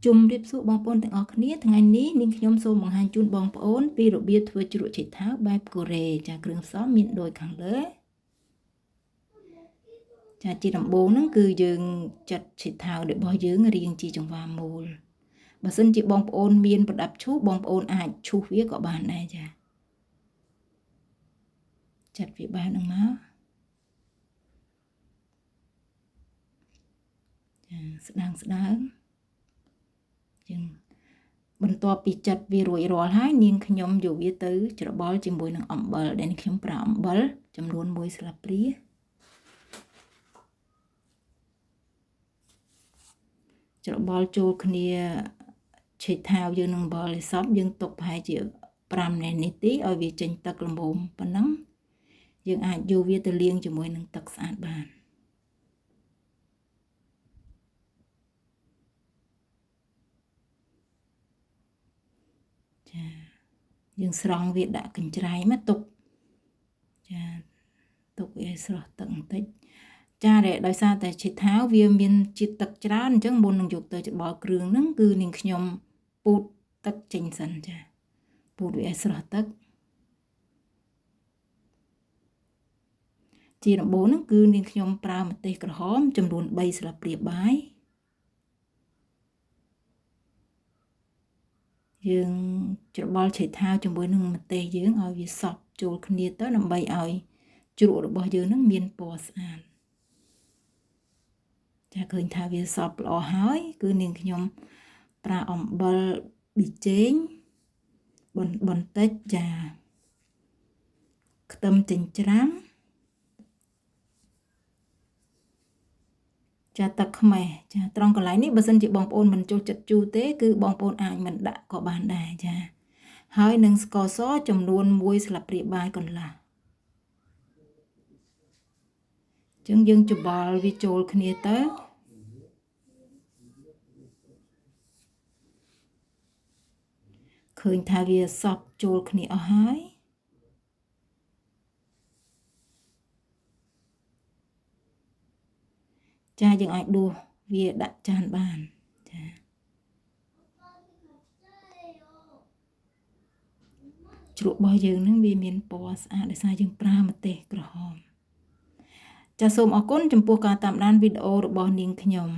ជុំរៀបសួរបងប្អូនទាំងអស់គ្នាថ្ងៃនេះនាងខ្ញុំសូមបង្ហាញជូនបងប្អូនពីរបៀបធ្វើជ្រក់ឆៃថាវបែបកូរ៉េចាគ្រឿងផ្សំមានដូចខាងលើចាជាដំបូងហ្នឹងគឺយើងចាត់ឆៃថាវរបស់យើងរាងជាចង្វាមូលបើសិនជាបងប្អូនមានប្រដាប់ឈូសបងប្អូនអាចឈូសវាក៏បានដែរចាចាត់វាបែបហ្នឹងមកចាស្ដើងយើងបន្ទាប់ពីចាត់វារួចរាល់ហើយនាងខ្ញុំយកវាទៅច្របល់ជាមួយនឹងអំបិលដែលនាងខ្ញុំប្រើអំបិលចំនួន1ស្លាបព្រាច្របល់ចូលគ្នាឆៃថាវយើងនឹងអំបិលឲ្យសព្វយើងទុកប្រហែលជា5នាទីឲ្យវាចេញទឹកល្មមប៉ុណ្ណឹងយើងអាចយកវាទៅលាងជាមួយនឹងទឹកស្អាតបានចាយើងស្រង់វាដាក់កញ្ច្រែងមកទុកចាទុកវាឲ្យស្រស់ទឹកបន្តិចចាដោយសារតែឆៃថាវវាមានជាតិទឹកច្រើនអញ្ចឹងមុននឹងយកទៅច្របល់គ្រឿងហ្នឹងគឺនាងខ្ញុំពូតទឹកចេញសិនចាពូតវាឲ្យស្រស់ទឹកជាដំបូងហ្នឹងគឺនាងខ្ញុំប្រើម្ទេសក្រហមចំនួន3ស្លាបព្រាបាយយើងច្របល់ឆៃថាវជាមួយនឹងម្ទេសយើងឲ្យវាសព្វចូលគ្នាទៅដើម្បីឲ្យជ្រក់របស់យើងនឹងមានពណ៌ស្អាតចាឃើញថាវាសព្វល្អហើយគឺនាងខ្ញុំប្រើអំបិលប៊ីចេងបន្តិចចាខ្ទឹមចិញ្ច្រាំចាទឹកខ្មេះចាត្រង់កន្លែងនេះបើសិនជាបងប្អូនមិនចូលចិត្តជូរទេគឺបងប្អូនអាចមិនដាក់ក៏បានដែរចាហើយនឹងស្ករសចំនួន1ស្លាបព្រាបាយកន្លះអញ្ចឹងយើងច្របល់វាចូលគ្នាទៅឃើញថាវាសព្វចូលគ្នាអស់ហើយចាយើងអាចដួសវាដាក់ចានបានចាជ្រក់របស់យើងនឹងវាមានពណ៌ស្អាតដោយសារយើងប្រើម្ទេសក្រហមចាសូមអរគុណចំពោះការតាមដានវីដេអូរបស់នាងខ្ញុំ